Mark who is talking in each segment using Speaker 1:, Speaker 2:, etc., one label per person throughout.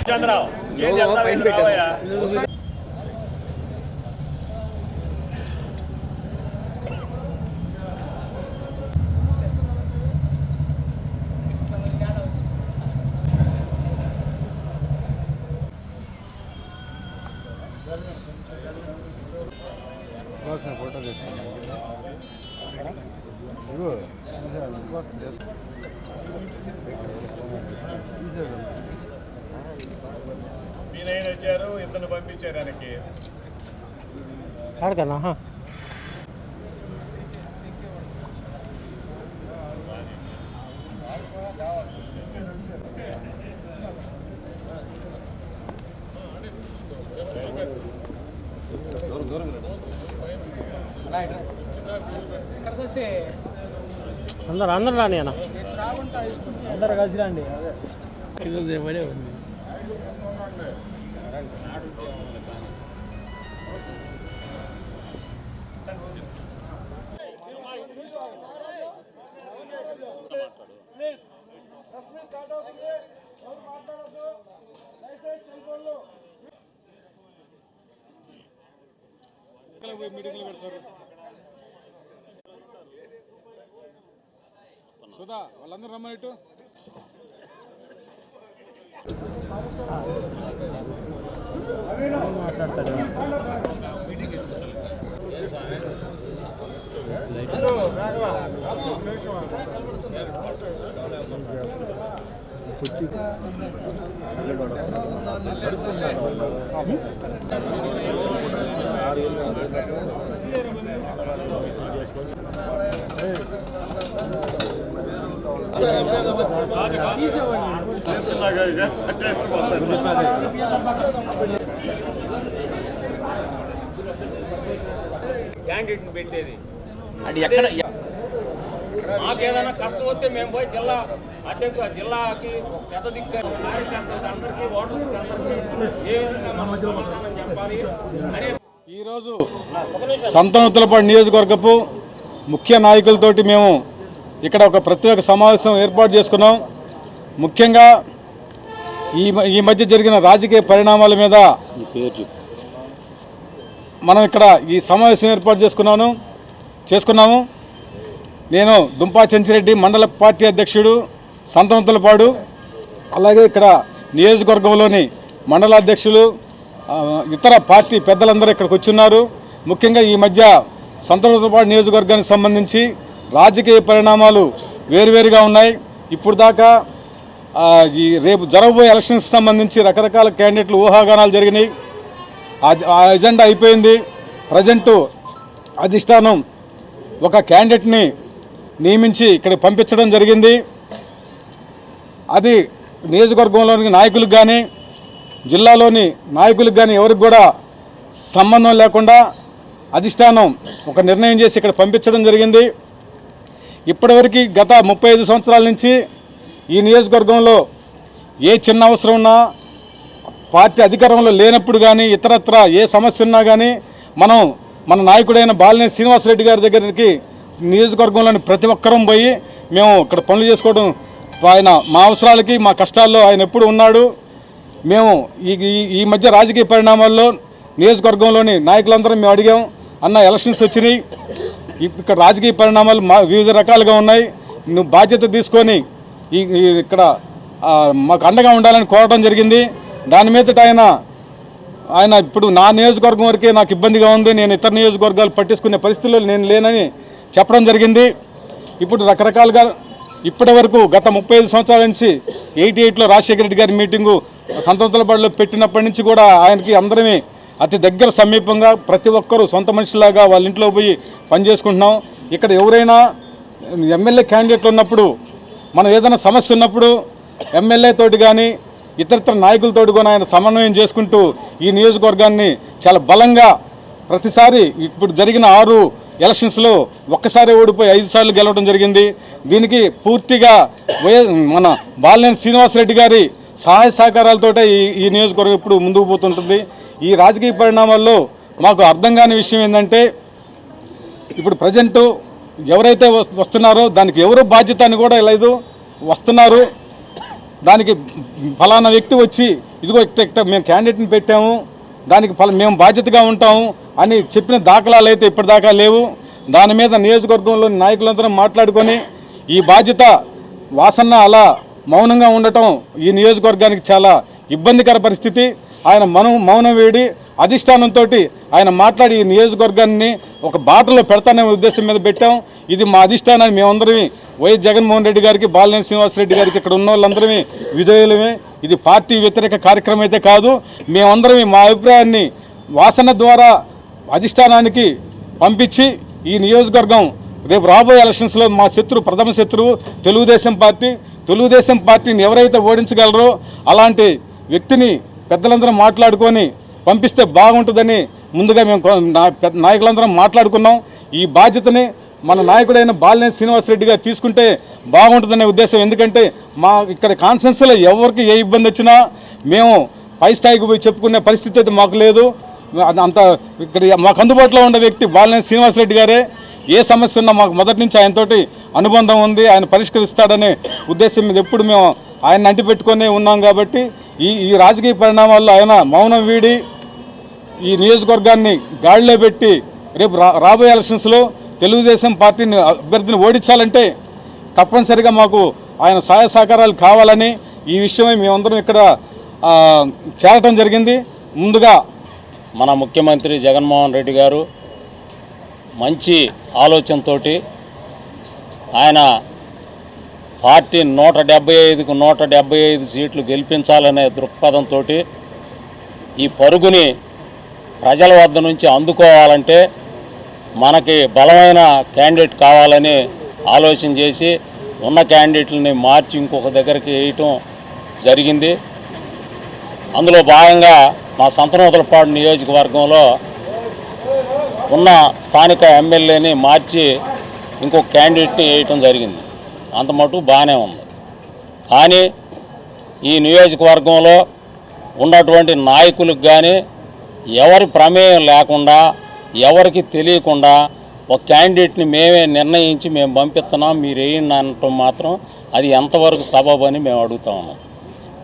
Speaker 1: చంద్రరావు ఏం చెప్తావయ్యా?
Speaker 2: ఫోటో
Speaker 1: ఈయన వచ్చారు, ఇద్దరు పంపించారు ఆయనకి.
Speaker 3: ఆడకన్నా అందరు రాని అన్న, అందరు కలిసి రండి.
Speaker 2: మీటింగ్లు పెడతారు సుధా, వాళ్ళందరూ రమ్మనిట్టు.
Speaker 3: మాట్లాడతాడు
Speaker 4: క్యాండిడేట్ని పెట్టేది అది ఎక్కడ మాకేదైనా కష్టం వస్తే మేము పోయి జిల్లా అధ్యక్ష జిల్లాకి పెద్ద దిక్కు అందరికీ ఓటర్స్కి అందరికీ ఏ విధంగా మనం సమాధానం చెప్పాలి అనే
Speaker 2: ఈరోజు సంతనూతలపాడు నియోజకవర్గపు ముఖ్య నాయకులతోటి మేము ఇక్కడ ఒక ప్రత్యేక సమావేశం ఏర్పాటు చేసుకున్నాం. ముఖ్యంగా ఈ మధ్య జరిగిన రాజకీయ పరిణామాల మీద మనం ఇక్కడ ఈ సమావేశం ఏర్పాటు చేసుకున్నాము. నేను దుంపా చెంచిరెడ్డి మండల పార్టీ అధ్యక్షుడు సంతనూతలపాడు, అలాగే ఇక్కడ నియోజకవర్గంలోని మండల అధ్యక్షులు, ఇతర పార్టీ పెద్దలందరూ ఇక్కడికి వచ్చున్నారు. ముఖ్యంగా ఈ మధ్య సంతనూతలపాడు నియోజకవర్గానికి సంబంధించి రాజకీయ పరిణామాలు వేరువేరుగా ఉన్నాయి. ఇప్పుడు దాకా ఈ రేపు జరగబోయే ఎలక్షన్స్కి సంబంధించి రకరకాల క్యాండిడేట్లు ఊహాగానాలు జరిగినాయి. ఆ ఎజెండా అయిపోయింది. ప్రజెంటు అధిష్టానం ఒక క్యాండిడేట్ని నియమించి ఇక్కడ పంపించడం జరిగింది. అది నియోజకవర్గంలోని నాయకులకు కానీ జిల్లాలోని నాయకులకు కానీ ఎవరికి కూడా సంబంధం లేకుండా అధిష్టానం ఒక నిర్ణయం చేసి ఇక్కడ పంపించడం జరిగింది. ఇప్పటివరకు గత 35 సంవత్సరాల నుంచి ఈ నియోజకవర్గంలో ఏ చిన్న అవసరం ఉన్నా, పార్టీ అధికారంలో లేనప్పుడు కానీ ఇతరత్ర ఏ సమస్య ఉన్నా కానీ మన నాయకుడైన బాలినేని శ్రీనివాసరెడ్డి గారి దగ్గరికి నియోజకవర్గంలోని ప్రతి ఒక్కరం పోయి మేము ఇక్కడ పనులు చేసుకోవడం, ఆయన మా అవసరాలకి మా కష్టాల్లో ఆయన ఎప్పుడు ఉన్నాడు. మేము ఈ మధ్య రాజకీయ పరిణామాల్లో నియోజకవర్గంలోని నాయకులందరం మేము అడిగాం, అన్న ఎలక్షన్స్ వచ్చినాయి, ఇక్కడ రాజకీయ పరిణామాలు వివిధ రకాలుగా ఉన్నాయి, నువ్వు బాధ్యత తీసుకొని ఇక్కడ మాకు అండగా ఉండాలని కోరడం జరిగింది. దాని మీద ఆయన ఇప్పుడు నా నియోజకవర్గం వరకే నాకు ఇబ్బందిగా ఉంది, నేను ఇతర నియోజకవర్గాలు పట్టించుకునే పరిస్థితుల్లో నేను లేనని చెప్పడం జరిగింది. ఇప్పుడు రకరకాలుగా ఇప్పటి వరకు గత 35 సంవత్సరాల నుంచి 88లో రాజశేఖర రెడ్డి గారి మీటింగు సంతనూతలపాడులో పెట్టినప్పటి నుంచి కూడా ఆయనకి అందరమే అతి దగ్గర సమీపంగా ప్రతి ఒక్కరూ సొంత మనిషిలాగా వాళ్ళ ఇంట్లో పోయి పనిచేసుకుంటున్నాం. ఇక్కడ ఎవరైనా ఎమ్మెల్యే క్యాండిడేట్లు ఉన్నప్పుడు, మనం ఏదైనా సమస్య ఉన్నప్పుడు ఎమ్మెల్యే తోటి కానీ ఇతరత్ర నాయకులతోటి కూడా ఆయన సమన్వయం చేసుకుంటూ ఈ నియోజకవర్గాన్ని చాలా బలంగా ప్రతిసారి ఇప్పుడు జరిగిన 6 ఎలక్షన్స్లో ఒక్కసారి ఓడిపోయి 5 సార్లు గెలవడం జరిగింది. దీనికి పూర్తిగా మన బాలినేని శ్రీనివాసరెడ్డి గారి సహాయ సహకారాలతోటే ఈ నియోజకవర్గం ఇప్పుడు ముందుకు పోతుంటుంది. ఈ రాజకీయ పరిణామాల్లో మాకు అర్థం కాని విషయం ఏంటంటే, ఇప్పుడు ప్రజెంటు ఎవరైతే వస్తున్నారో దానికి ఎవరు బాధ్యత అని కూడా లేదు. వస్తున్నారు, దానికి ఫలానా వ్యక్తి వచ్చి ఇదిగో ఇక్కడ మేము క్యాండిడేట్ని పెట్టాము, దానికి మేము బాధ్యతగా ఉంటాము అని చెప్పిన దాఖలాలు అయితే ఇప్పటిదాకా లేవు. దాని మీద నియోజకవర్గంలోని నాయకులందరూ మాట్లాడుకొని ఈ బాధ్యత వాసన్న అలా మౌనంగా ఉండటం ఈ నియోజకవర్గానికి చాలా ఇబ్బందికర పరిస్థితి. ఆయన మౌనం వేడి అధిష్టానంతో ఆయన మాట్లాడి ఈ నియోజకవర్గాన్ని ఒక బాటలో పెడతానే ఉద్దేశం మీద పెట్టాం. ఇది మా అధిష్టానాన్ని మేమందరం వైఎస్ జగన్మోహన్ రెడ్డి గారికి, బాలినేని శ్రీనివాసరెడ్డి గారికి, ఇక్కడ ఉన్న వాళ్ళందరమే విధేయులమే. ఇది పార్టీ వ్యతిరేక కార్యక్రమం అయితే కాదు. మేమందరం మా అభిప్రాయాన్ని వాసన ద్వారా అధిష్టానానికి పంపించి ఈ నియోజకవర్గం రేపు రాబోయే ఎలక్షన్స్లో మా ప్రథమ శత్రువు తెలుగుదేశం పార్టీని ఎవరైతే ఓడించగలరో అలాంటి వ్యక్తిని పెద్దలందరూ మాట్లాడుకొని పంపిస్తే బాగుంటుందని ముందుగా మేము నాయకులందరం మాట్లాడుకున్నాం. ఈ బాధ్యతని మన నాయకుడైన బాలినేని శ్రీనివాసరెడ్డి గారు తీసుకుంటే బాగుంటుందనే ఉద్దేశం. ఎందుకంటే మా ఇక్కడ కాన్ఫరెన్స్లో ఎవరికి ఏ ఇబ్బంది వచ్చినా మేము పై స్థాయికి పోయి చెప్పుకునే పరిస్థితి అయితే మాకు లేదు. అంత ఇక్కడ మాకు అందుబాటులో ఉన్న వ్యక్తి బాలినేని శ్రీనివాసరెడ్డి గారే. ఏ సమస్య ఉన్నా మాకు మొదటి నుంచి ఆయనతోటి అనుబంధం ఉంది, ఆయన పరిష్కరిస్తాడనే ఉద్దేశం మీద ఎప్పుడు మేము ఆయన అంటిపెట్టుకునే ఉన్నాం. కాబట్టి ఈ రాజకీయ పరిణామాల్లో ఆయన మౌనం వీడి ఈ నియోజకవర్గాన్ని గాడిలో పెట్టి రేపు రాబోయే ఎలక్షన్స్లో తెలుగుదేశం పార్టీని అభ్యర్థిని ఓడించాలంటే తప్పనిసరిగా మాకు ఆయన సహాయ సహకారాలు కావాలని ఈ విషయమై మేమందరం ఇక్కడ చేరటం జరిగింది. ముందుగా
Speaker 5: మన ముఖ్యమంత్రి జగన్మోహన్ రెడ్డి గారు మంచి ఆలోచనతో ఆయన పార్టీ 175కు 175 సీట్లు గెలిపించాలనే దృక్పథంతో ఈ పరుగుని ప్రజల వద్ద నుంచి అందుకోవాలంటే మనకి బలమైన క్యాండిడేట్ కావాలని ఆలోచన చేసి ఉన్న క్యాండిడేట్లని మార్చి ఇంకొక దగ్గరికి వేయటం జరిగింది. అందులో భాగంగా మా సంతనూతలపాడు నియోజకవర్గంలో ఉన్న స్థానిక ఎమ్మెల్యేని మార్చి ఇంకొక క్యాండిడేట్ని వేయటం జరిగింది. అంత మటుకు బాగానే ఉంది. కానీ ఈ నియోజకవర్గంలో ఉన్నటువంటి నాయకులకు కానీ ఎవరి ప్రమేయం లేకుండా ఎవరికి తెలియకుండా ఒక క్యాండిడేట్ని మేమే నిర్ణయించి మేము పంపిస్తున్నాం మీరు వేయండి అనటం మాత్రం అది ఎంతవరకు సబబని మేము అడుగుతా ఉన్నాం.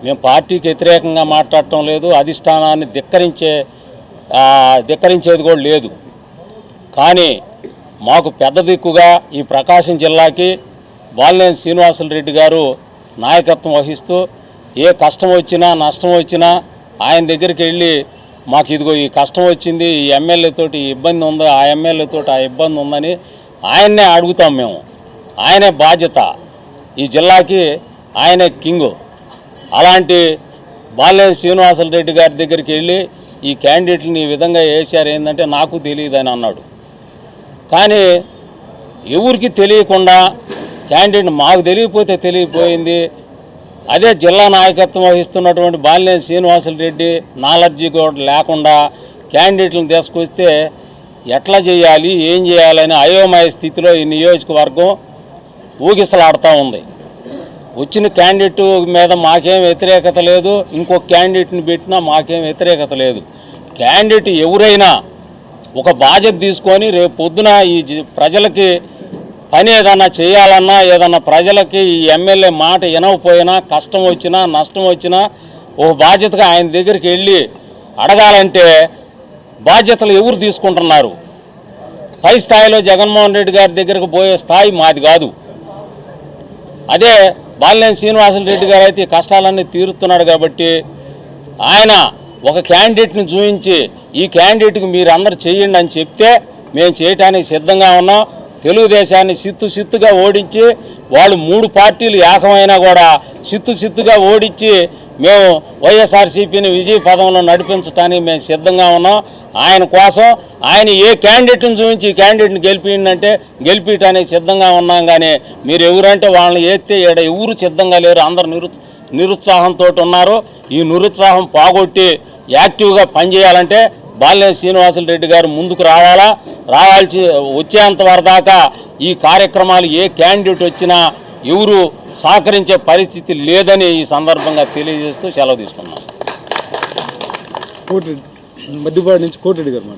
Speaker 5: మేము పార్టీకి వ్యతిరేకంగా మాట్లాడటం లేదు, అధిష్టానాన్ని ధిక్కరించేది కూడా లేదు. కానీ మాకు పెద్ద దిక్కుగా ఈ ప్రకాశం జిల్లాకి బాలినేని శ్రీనివాసరెడ్డి గారు నాయకత్వం వహిస్తూ ఏ కష్టం వచ్చినా నష్టం వచ్చినా ఆయన దగ్గరికి వెళ్ళి మాకు ఇదిగో ఈ కష్టం వచ్చింది, ఈ ఎమ్మెల్యేతోటి ఈ ఇబ్బంది ఉంది, ఆ ఎమ్మెల్యేతోటి ఆ ఇబ్బంది ఉందని ఆయన్నే అడుగుతాం మేము. ఆయనే బాధ్యత, ఈ జిల్లాకి ఆయనే కింగు. అలాంటి బాలినేని శ్రీనివాసరెడ్డి గారి దగ్గరికి వెళ్ళి ఈ క్యాండిడేట్ని ఈ విధంగా వేశారు ఏంటంటే నాకు తెలియదని అన్నాడు. కానీ ఎవరికి తెలియకుండా క్యాండిడేట్ మాకు తెలియకపోతే తెలియపోయింది. అదే జిల్లా నాయకత్వం వహిస్తున్నటువంటి బాలినేని శ్రీనివాసరెడ్డి నాలెడ్జీ కూడా లేకుండా క్యాండిడేట్లను తీసుకొస్తే ఎట్లా చేయాలి ఏం చేయాలని అయోమయ స్థితిలో ఈ నియోజకవర్గం ఊగిసలాడుతూ ఉంది. వచ్చిన క్యాండిడేట్ మీద మాకేం వ్యతిరేకత లేదు, ఇంకొక క్యాండిడేట్ని పెట్టినా మాకేం వ్యతిరేకత లేదు. క్యాండిడేట్ ఎవరైనా ఒక బాధ్యత తీసుకొని రేపు పొద్దున ఈ ప్రజలకి పని ఏదన్నా చేయాలన్నా ఏదన్నా ప్రజలకి ఈ ఎమ్మెల్యే మాట వినకపోయినా కష్టం వచ్చినా నష్టం వచ్చినా ఒక బాధ్యతగా ఆయన దగ్గరికి వెళ్ళి అడగాలంటే బాధ్యతలు ఎవరు తీసుకుంటున్నారు? పై స్థాయిలో జగన్మోహన్ రెడ్డి గారి దగ్గరకు పోయే స్థాయి మాది కాదు. అదే బాలినేని శ్రీనివాసరెడ్డి గారు అయితే కష్టాలన్నీ తీరుస్తున్నాడు కాబట్టి ఆయన ఒక క్యాండిడేట్ని చూపించి ఈ క్యాండిడేట్కి మీరు అందరు చేయండి అని చెప్తే మేము చేయటానికి సిద్ధంగా ఉన్నాం. తెలుగుదేశాన్ని సిత్తుగా ఓడించి వాళ్ళు 3 పార్టీలు ఏకమైనా కూడా సిత్తుగా ఓడించి మేము వైఎస్ఆర్సీపీని విజయ పదంలో నడిపించడానికి మేము సిద్ధంగా ఉన్నాం. ఆయన కోసం ఆయన ఏ క్యాండిడేట్ని చూపించి ఈ క్యాండిడేట్ని గెలిపిందంటే గెలిపించడానికి సిద్ధంగా ఉన్నాం. కానీ మీరు ఎవరంటే వాళ్ళని ఏస్తే ఎవరు సిద్ధంగా లేరు, అందరు నిరుత్సాహంతో ఉన్నారు. ఈ నిరుత్సాహం పోగొట్టి యాక్టివ్గా పనిచేయాలంటే బాలినేని శ్రీనివాసరెడ్డి గారు ముందుకు వచ్చేంత వరదాకా ఈ కార్యక్రమాలు ఏ క్యాండిడేట్ వచ్చినా ఎవరు సహకరించే పరిస్థితి లేదని ఈ సందర్భంగా తెలియజేస్తూ సెలవు తీసుకున్నాం.
Speaker 2: మధ్యపాడు నుంచి కోటిరెడ్డి గారు.